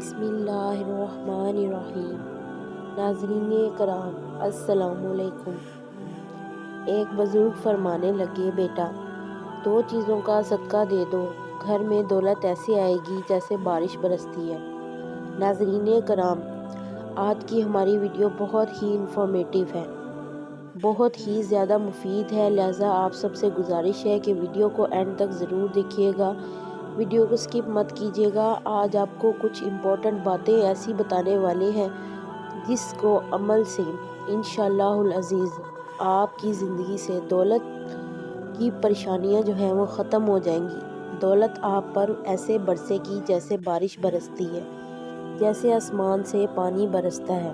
بسم اللہ الرحمن الرحیم۔ ناظرین کرام السلام علیکم۔ ایک بزرگ فرمانے لگے، بیٹا 2 چیزوں کا صدقہ دے دو، گھر میں دولت ایسے آئے گی جیسے بارش برستی ہے۔ ناظرین کرام، آج کی ہماری ویڈیو بہت ہی انفارمیٹیو ہے، بہت ہی زیادہ مفید ہے، لہٰذا آپ سب سے گزارش ہے کہ ویڈیو کو اینڈ تک ضرور دیکھیے گا، ویڈیو کو سکپ مت کیجیے گا۔ آج آپ کو کچھ امپورٹنٹ باتیں ایسی بتانے والے ہیں جس کو عمل سے انشاءاللہ العزیز آپ کی زندگی سے دولت کی پریشانیاں جو ہیں وہ ختم ہو جائیں گی۔ دولت آپ پر ایسے برسے گی جیسے بارش برستی ہے، جیسے آسمان سے پانی برستا ہے۔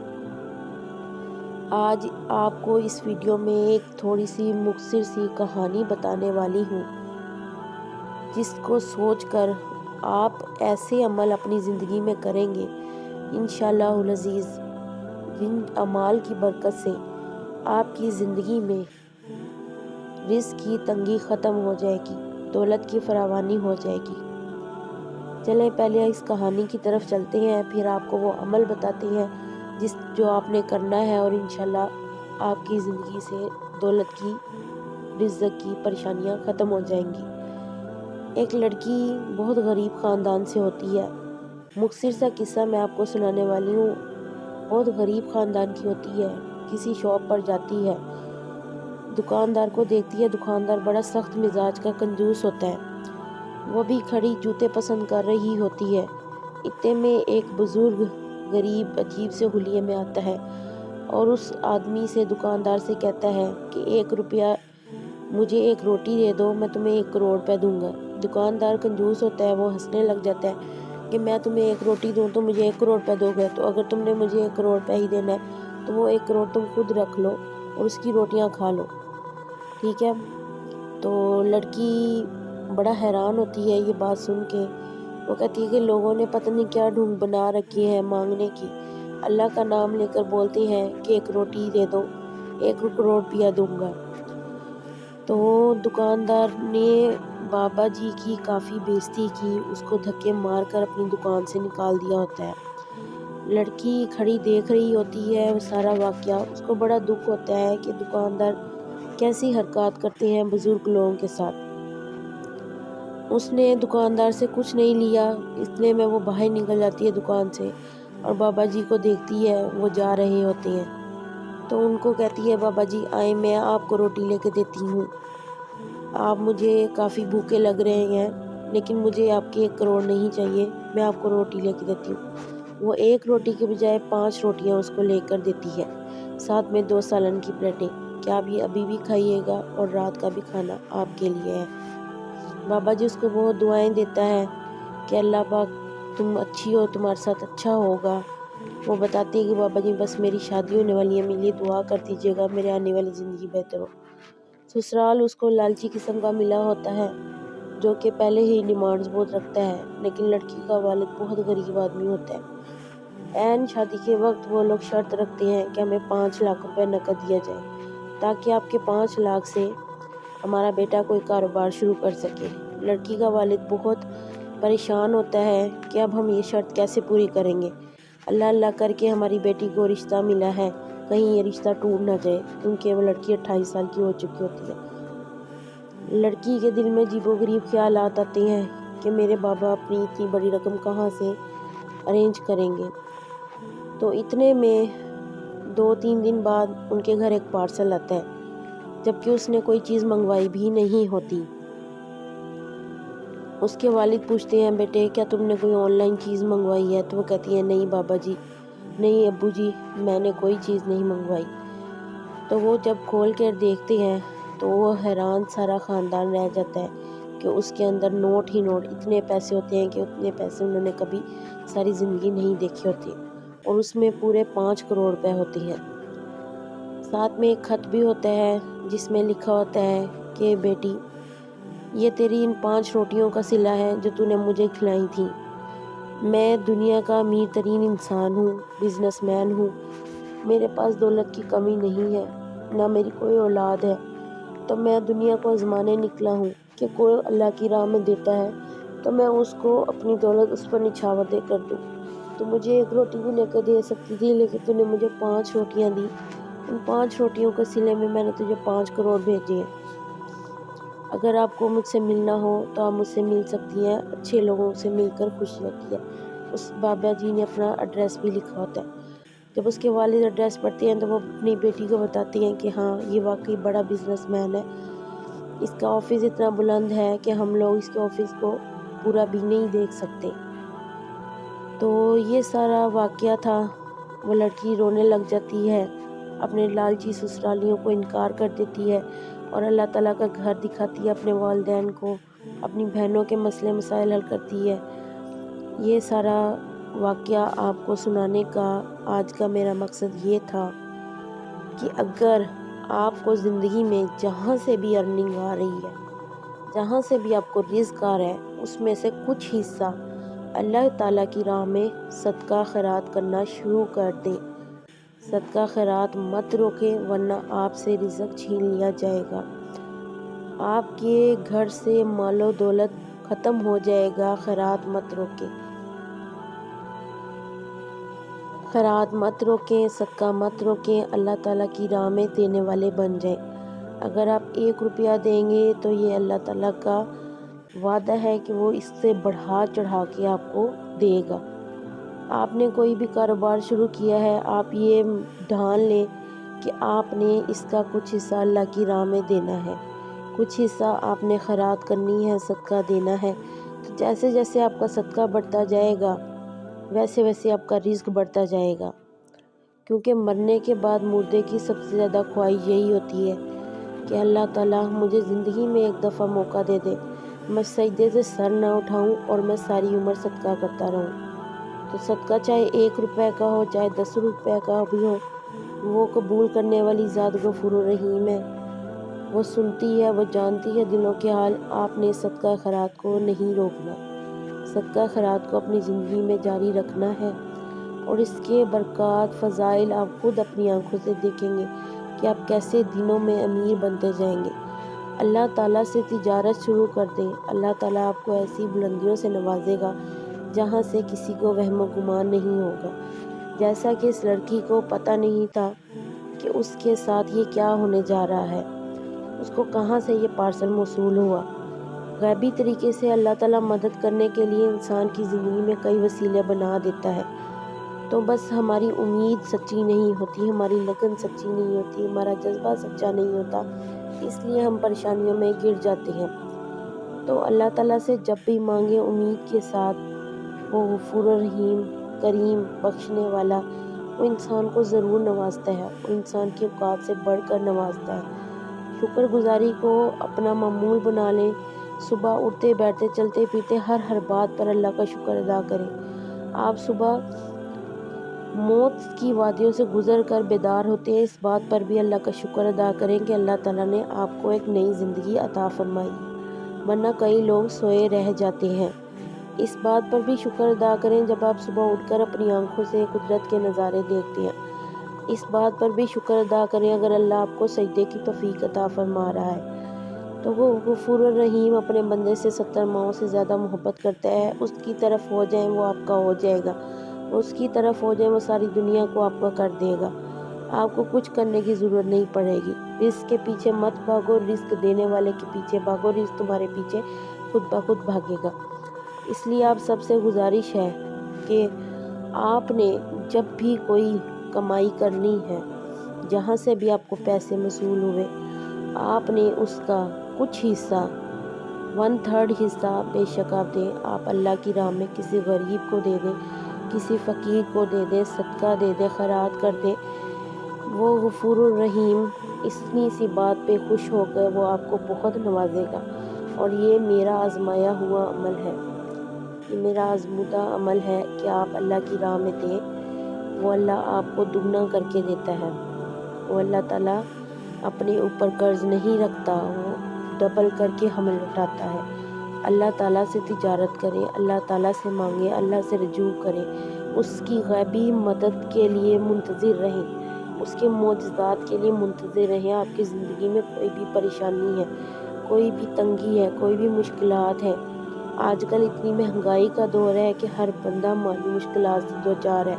آج آپ کو اس ویڈیو میں ایک تھوڑی سی مختصر سی کہانی بتانے والی ہوں، جس کو سوچ کر آپ ایسے عمل اپنی زندگی میں کریں گے انشاءاللہ العزیز، جن اعمال کی برکت سے آپ کی زندگی میں رزق کی تنگی ختم ہو جائے گی، دولت کی فراوانی ہو جائے گی۔ چلیں پہلے اس کہانی کی طرف چلتے ہیں، پھر آپ کو وہ عمل بتاتے ہیں جو آپ نے کرنا ہے، اور انشاءاللہ آپ کی زندگی سے دولت کی، رزق کی پریشانیاں ختم ہو جائیں گی۔ ایک لڑکی بہت غریب خاندان سے ہوتی ہے۔ مختصر سا قصہ میں آپ کو سنانے والی ہوں۔ بہت غریب خاندان کی ہوتی ہے، کسی شاپ پر جاتی ہے، دکاندار کو دیکھتی ہے، دکاندار بڑا سخت مزاج کا کنجوس ہوتا ہے، وہ بھی کھڑی جوتے پسند کر رہی ہوتی ہے۔ اتنے میں ایک بزرگ غریب عجیب سے حلیے میں آتا ہے اور اس آدمی سے، دکاندار سے کہتا ہے کہ 1 روپیہ مجھے 1 روٹی دے دو، میں تمہیں 1 کروڑ روپے دوں گا۔ دکاندار کنجوس ہوتا ہے، وہ ہنسنے لگ جاتا ہے کہ میں تمہیں 1 روٹی دوں تو مجھے 1 کروڑ روپے دو گے، تو اگر تم نے مجھے 1 کروڑ روپے ہی دینا ہے تو وہ 1 کروڑ تم خود رکھ لو اور اس کی روٹیاں کھا لو، ٹھیک ہے؟ تو لڑکی بڑا حیران ہوتی ہے یہ بات سن کے، وہ کہتی ہے کہ لوگوں نے پتہ نہیں کیا ڈھونگ بنا رکھی ہے مانگنے کی، اللہ کا نام لے کر بولتے ہیں کہ 1 روٹی دے دو، 1 کروڑ روپیہ دوں گا۔ تو دکاندار نے بابا جی کی کافی بےعزتی کی، اس کو دھکے مار کر اپنی دکان سے نکال دیا ہوتا ہے۔ لڑکی کھڑی دیکھ رہی ہوتی ہے وہ سارا واقعہ، اس کو بڑا دکھ ہوتا ہے کہ دکاندار کیسی حرکات کرتے ہیں بزرگ لوگوں کے ساتھ۔ اس نے دکاندار سے کچھ نہیں لیا، اتنے میں وہ باہر نکل جاتی ہے دکان سے اور بابا جی کو دیکھتی ہے، وہ جا رہے ہوتے ہیں، تو ان کو کہتی ہے بابا جی آئیں، میں آپ کو روٹی لے کے دیتی ہوں، آپ مجھے کافی بھوکے لگ رہے ہیں لیکن مجھے آپ کے 1 کروڑ نہیں چاہیے، میں آپ کو روٹی لے کے دیتی ہوں۔ وہ 1 روٹی کے بجائے 5 روٹیاں اس کو لے کر دیتی ہے، ساتھ میں 2 سالن کی پلیٹیں، کہ آپ یہ ابھی بھی کھائیے گا اور رات کا بھی کھانا آپ کے لیے ہے۔ بابا جی اس کو بہت دعائیں دیتا ہے کہ اللہ پاک تم اچھی ہو، تمہارے ساتھ اچھا ہوگا۔ وہ بتاتی ہے کہ بابا جی بس میری شادی ہونے والی ہے، میرے لیے دعا کر دیجیے گا، میرے آنے والی زندگی بہتر ہو۔ سسرال اس کو لالچی قسم کا ملا ہوتا ہے، جو کہ پہلے ہی ڈیمانڈز بہت رکھتا ہے، لیکن لڑکی کا والد بہت غریب آدمی ہوتا ہے۔ عین شادی کے وقت وہ لوگ شرط رکھتے ہیں کہ ہمیں 5 لاکھ روپے نقد دیا جائے تاکہ آپ کے 5 لاکھ سے ہمارا بیٹا کوئی کاروبار شروع کر سکے۔ لڑکی کا والد بہت پریشان ہوتا ہے کہ اب ہم یہ شرط کیسے پوری کریں گے، اللہ اللہ کر کے ہماری بیٹی کو رشتہ ملا ہے، کہیں یہ رشتہ ٹوٹ نہ جائے، کیونکہ وہ لڑکی 28 سال کی ہو چکی ہوتی ہے۔ لڑکی کے دل میں عجیب و غریب خیالات آتے ہیں کہ میرے بابا اپنی اتنی بڑی رقم کہاں سے ارینج کریں گے۔ تو اتنے میں 2-3 دن بعد ان کے گھر ایک پارسل آتا ہے، جبکہ اس نے کوئی چیز منگوائی بھی نہیں ہوتی۔ اس کے والد پوچھتے ہیں بیٹے کیا تم نے کوئی آن لائن چیز منگوائی ہے؟ تو وہ کہتی ہے نہیں بابا جی، نہیں ابو جی، میں نے کوئی چیز نہیں منگوائی۔ تو وہ جب کھول کر دیکھتے ہیں تو وہ حیران سارا خاندان رہ جاتا ہے کہ اس کے اندر نوٹ ہی نوٹ، اتنے پیسے ہوتے ہیں کہ اتنے پیسے انہوں نے کبھی ساری زندگی نہیں دیکھے ہوتے، اور اس میں پورے 5 کروڑ روپے ہوتے ہیں۔ ساتھ میں ایک خط بھی ہوتا ہے جس میں لکھا ہوتا ہے کہ بیٹی یہ تیری ان 5 روٹیوں کا صلہ ہے جو تو نے مجھے کھلائی تھیں، میں دنیا کا امیر ترین انسان ہوں، بزنس مین ہوں، میرے پاس دولت کی کمی نہیں ہے، نہ میری کوئی اولاد ہے، تو میں دنیا کو آزمانے نکلا ہوں کہ کوئی اللہ کی راہ میں دیتا ہے تو میں اس کو اپنی دولت اس پر نچھاور دے کر دوں۔ تو مجھے ایک روٹی بھی لے کے دے سکتی تھی، لیکن تو نے مجھے 5 روٹیاں دی۔ ان 5 روٹیوں کے صلے میں نے تجھے 5 کروڑ بھیجے ہیں۔ اگر آپ کو مجھ سے ملنا ہو تو آپ مجھ سے مل سکتی ہیں، اچھے لوگوں سے مل کر خوشی ہوتی ہے۔ اس بابا جی نے اپنا ایڈریس بھی لکھا ہوتا ہے۔ جب اس کے والد ایڈریس پڑھتے ہیں تو وہ اپنی بیٹی کو بتاتی ہیں کہ ہاں یہ واقعی بڑا بزنس مین ہے، اس کا آفس اتنا بلند ہے کہ ہم لوگ اس کے آفس کو پورا بھی نہیں دیکھ سکتے۔ تو یہ سارا واقعہ تھا۔ وہ لڑکی رونے لگ جاتی ہے، اپنے لالچی سسرالیوں کو انکار کر دیتی ہے اور اللہ تعالیٰ کا گھر دکھاتی ہے اپنے والدین کو، اپنی بہنوں کے مسئلے مسائل حل کرتی ہے۔ یہ سارا واقعہ آپ کو سنانے کا آج کا میرا مقصد یہ تھا کہ اگر آپ کو زندگی میں جہاں سے بھی ارننگ آ رہی ہے، جہاں سے بھی آپ کو رزق آ رہا ہے، اس میں سے کچھ حصہ اللہ تعالیٰ کی راہ میں صدقہ خیرات کرنا شروع کر دیں۔ صدقہ خیرات مت روکیں، ورنہ آپ سے رزق چھین لیا جائے گا، آپ کے گھر سے مال و دولت ختم ہو جائے گا۔ خیرات مت روکیں، خیرات مت روکیں، صدقہ مت روکیں، اللہ تعالیٰ کی راہ میں دینے والے بن جائیں۔ اگر آپ 1 روپیہ دیں گے تو یہ اللہ تعالیٰ کا وعدہ ہے کہ وہ اس سے بڑھا چڑھا کے آپ کو دے گا۔ آپ نے کوئی بھی کاروبار شروع کیا ہے، آپ یہ ڈھان لیں کہ آپ نے اس کا کچھ حصہ اللہ کی راہ میں دینا ہے، کچھ حصہ آپ نے خیرات کرنی ہے، صدقہ دینا ہے۔ تو جیسے جیسے آپ کا صدقہ بڑھتا جائے گا، ویسے ویسے آپ کا رزق بڑھتا جائے گا، کیونکہ مرنے کے بعد مردے کی سب سے زیادہ خواہش یہی ہوتی ہے کہ اللہ تعالیٰ مجھے زندگی میں ایک دفعہ موقع دے دے، میں سجدے سے سر نہ اٹھاؤں اور میں ساری عمر صدقہ کرتا رہوں۔ تو صدقہ چاہے 1 روپے کا ہو، چاہے 10 روپے کا بھی ہو، وہ قبول کرنے والی ذات غفور الرحیم ہے، وہ سنتی ہے، وہ جانتی ہے دلوں کے حال۔ آپ نے صدقہ خیرات کو نہیں روکنا، صدقہ خیرات کو اپنی زندگی میں جاری رکھنا ہے، اور اس کے برکات فضائل آپ خود اپنی آنکھوں سے دیکھیں گے کہ آپ کیسے دنوں میں امیر بنتے جائیں گے۔ اللہ تعالیٰ سے تجارت شروع کر دیں، اللہ تعالیٰ آپ کو ایسی بلندیوں سے نوازے گا جہاں سے کسی کو وہم و گمان نہیں ہوگا۔ جیسا کہ اس لڑکی کو پتہ نہیں تھا کہ اس کے ساتھ یہ کیا ہونے جا رہا ہے، اس کو کہاں سے یہ پارسل موصول ہوا۔ غیبی طریقے سے اللہ تعالیٰ مدد کرنے کے لیے انسان کی زندگی میں کئی وسیلے بنا دیتا ہے۔ تو بس ہماری امید سچی نہیں ہوتی، ہماری لگن سچی نہیں ہوتی، ہمارا جذبہ سچا نہیں ہوتا، اس لیے ہم پریشانیوں میں گر جاتے ہیں۔ تو اللہ تعالیٰ سے جب بھی مانگیں امید کے ساتھ، وہ غفور الرحیم، کریم، بخشنے والا، وہ انسان کو ضرور نوازتا ہے، وہ انسان کی اوقات سے بڑھ کر نوازتا ہے۔ شکر گزاری کو اپنا معمول بنا لیں، صبح اٹھتے بیٹھتے چلتے پھرتے ہر بات پر اللہ کا شکر ادا کریں۔ آپ صبح موت کی وادیوں سے گزر کر بیدار ہوتے ہیں، اس بات پر بھی اللہ کا شکر ادا کریں کہ اللہ تعالیٰ نے آپ کو ایک نئی زندگی عطا فرمائی، ورنہ کئی لوگ سوئے رہ جاتے ہیں۔ اس بات پر بھی شکر ادا کریں جب آپ صبح اٹھ کر اپنی آنکھوں سے قدرت کے نظارے دیکھتے ہیں۔ اس بات پر بھی شکر ادا کریں اگر اللہ آپ کو سجدے کی توفیق عطا فرما رہا ہے۔ تو وہ غفور الرحیم اپنے بندے سے 70 ماؤں سے زیادہ محبت کرتا ہے۔ اس کی طرف ہو جائیں وہ آپ کا ہو جائے گا، اس کی طرف ہو جائیں وہ ساری دنیا کو آپ کا کر دے گا۔ آپ کو کچھ کرنے کی ضرورت نہیں پڑے گی۔ رزق کے پیچھے مت بھاگو، رزق دینے والے کے پیچھے بھاگو، رزق تمہارے پیچھے خود بخود بھاگے گا۔ اس لیے آپ سب سے گزارش ہے کہ آپ نے جب بھی کوئی کمائی کرنی ہے، جہاں سے بھی آپ کو پیسے موصول ہوئے، آپ نے اس کا کچھ حصہ، 1/3 حصہ بے شک آپ دیں۔ آپ اللہ کی راہ میں کسی غریب کو دے دیں، کسی فقیر کو دے دیں، صدقہ دے دیں، خیرات کر دیں۔ وہ غفور الرحیم اتنی سی بات پہ خوش ہو کر وہ آپ کو بہت نوازے گا۔ اور یہ میرا آزمایا ہوا عمل ہے، یہ میرا آزمودہ عمل ہے کہ آپ اللہ کی راہ میں دیں، وہ اللہ آپ کو دگنا کر کے دیتا ہے۔ وہ اللہ تعالیٰ اپنے اوپر قرض نہیں رکھتا، وہ ڈبل کر کے ہمیں لوٹاتا ہے۔ اللہ تعالیٰ سے تجارت کریں، اللہ تعالیٰ سے مانگیں، اللہ سے رجوع کریں، اس کی غیبی مدد کے لیے منتظر رہیں، اس کے معجزات کے لیے منتظر رہیں۔ آپ کی زندگی میں کوئی بھی پریشانی ہے، کوئی بھی تنگی ہے، کوئی بھی مشکلات ہے، آج کل اتنی مہنگائی کا دور ہے کہ ہر بندہ مالی مشکلات سے دوچار ہے،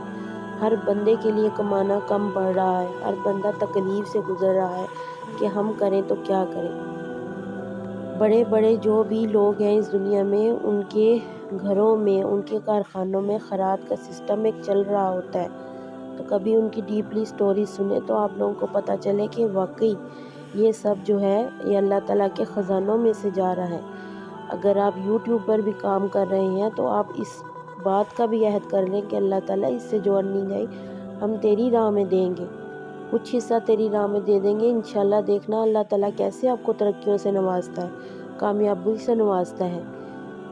ہر بندے کے لیے کمانا کم پڑ رہا ہے، ہر بندہ تکلیف سے گزر رہا ہے کہ ہم کریں تو کیا کریں۔ بڑے بڑے جو بھی لوگ ہیں اس دنیا میں، ان کے گھروں میں، ان کے کارخانوں میں خیرات کا سسٹم ایک چل رہا ہوتا ہے، تو کبھی ان کی ڈیپلی سٹوری سنیں تو آپ لوگوں کو پتہ چلے کہ واقعی یہ سب جو ہے یہ اللہ تعالیٰ کے خزانوں میں سے جا رہا ہے۔ اگر آپ یوٹیوب پر بھی کام کر رہے ہیں تو آپ اس بات کا بھی عہد کر لیں کہ اللہ تعالیٰ اس سے جو ارننگ آئی ہم تیری راہ میں دیں گے، کچھ حصہ تیری راہ میں دے دیں گے، انشاءاللہ دیکھنا اللہ تعالیٰ کیسے آپ کو ترقیوں سے نوازتا ہے، کامیابی سے نوازتا ہے۔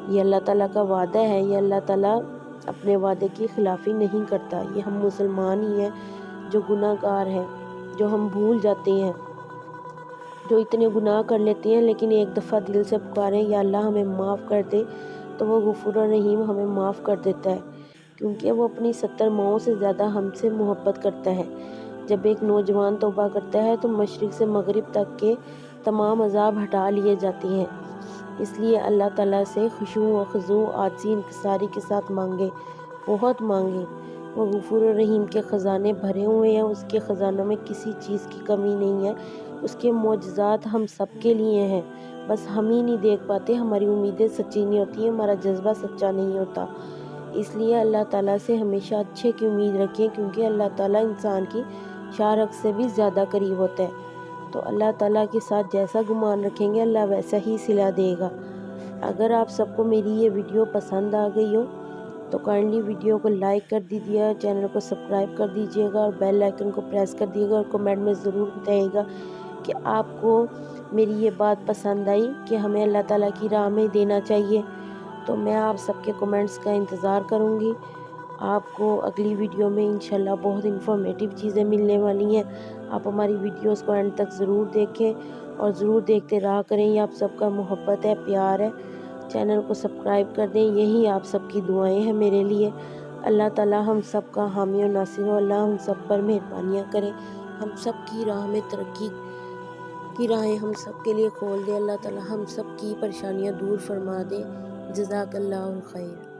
یہ اللہ تعالیٰ کا وعدہ ہے، یہ اللہ تعالیٰ اپنے وعدے کی خلافی نہیں کرتا۔ یہ ہم مسلمان ہی ہیں جو گناہ گار ہیں، جو ہم بھول جاتے ہیں، جو اتنے گناہ کر لیتے ہیں، لیکن ایک دفعہ دل سے پکاریں یا اللہ ہمیں معاف کر دے تو وہ غفور الرحیم ہمیں معاف کر دیتا ہے، کیونکہ وہ اپنی 70 ماؤں سے زیادہ ہم سے محبت کرتا ہے۔ جب ایک نوجوان توبہ کرتا ہے تو مشرق سے مغرب تک کے تمام عذاب ہٹا لیے جاتے ہیں۔ اس لیے اللہ تعالیٰ سے خشوع و خضوع عاجزی انکساری کے ساتھ مانگیں، بہت مانگیں۔ وہ غفور الرحیم کے خزانے بھرے ہوئے ہیں، اس کے خزانوں میں کسی چیز کی کمی نہیں ہے، اس کے معجزات ہم سب کے لیے ہیں، بس ہم ہی نہیں دیکھ پاتے، ہماری امیدیں سچی نہیں ہوتی، ہمارا جذبہ سچا نہیں ہوتا۔ اس لیے اللہ تعالیٰ سے ہمیشہ اچھے کی امید رکھیں، کیونکہ اللہ تعالیٰ انسان کی شارک سے بھی زیادہ قریب ہوتا ہے، تو اللہ تعالیٰ کے ساتھ جیسا گمان رکھیں گے اللہ ویسا ہی صلہ دے گا۔ اگر آپ سب کو میری یہ ویڈیو پسند آ گئی ہو تو کائنڈلی ویڈیو کو لائک کر دیجیے گا، چینل کو سبسکرائب کر دیجیے گا اور بیل آئیکن کو پریس کر دیجیے گا، اور کمنٹ میں ضرور بتائیے گا کہ آپ کو میری یہ بات پسند آئی کہ ہمیں اللہ تعالیٰ کی راہ میں دینا چاہیے۔ تو میں آپ سب کے کمنٹس کا انتظار کروں گی۔ آپ کو اگلی ویڈیو میں انشاءاللہ بہت انفارمیٹیو چیزیں ملنے والی ہیں، آپ ہماری ویڈیوز کو اینڈ تک ضرور دیکھیں اور ضرور دیکھتے رہا کریں۔ یہ آپ سب کا محبت ہے، پیار ہے، چینل کو سبسکرائب کر دیں، یہی آپ سب کی دعائیں ہیں میرے لیے۔ اللہ تعالیٰ ہم سب کا حامی و ناصر ہو، اللہ ہم سب پر مہربانیاں کرے، ہم سب کی راہ میں ترقی کی راہیں ہم سب کے لیے کھول دے، اللہ تعالیٰ ہم سب کی پریشانیاں دور فرما دے۔ جزاک اللہ خیر۔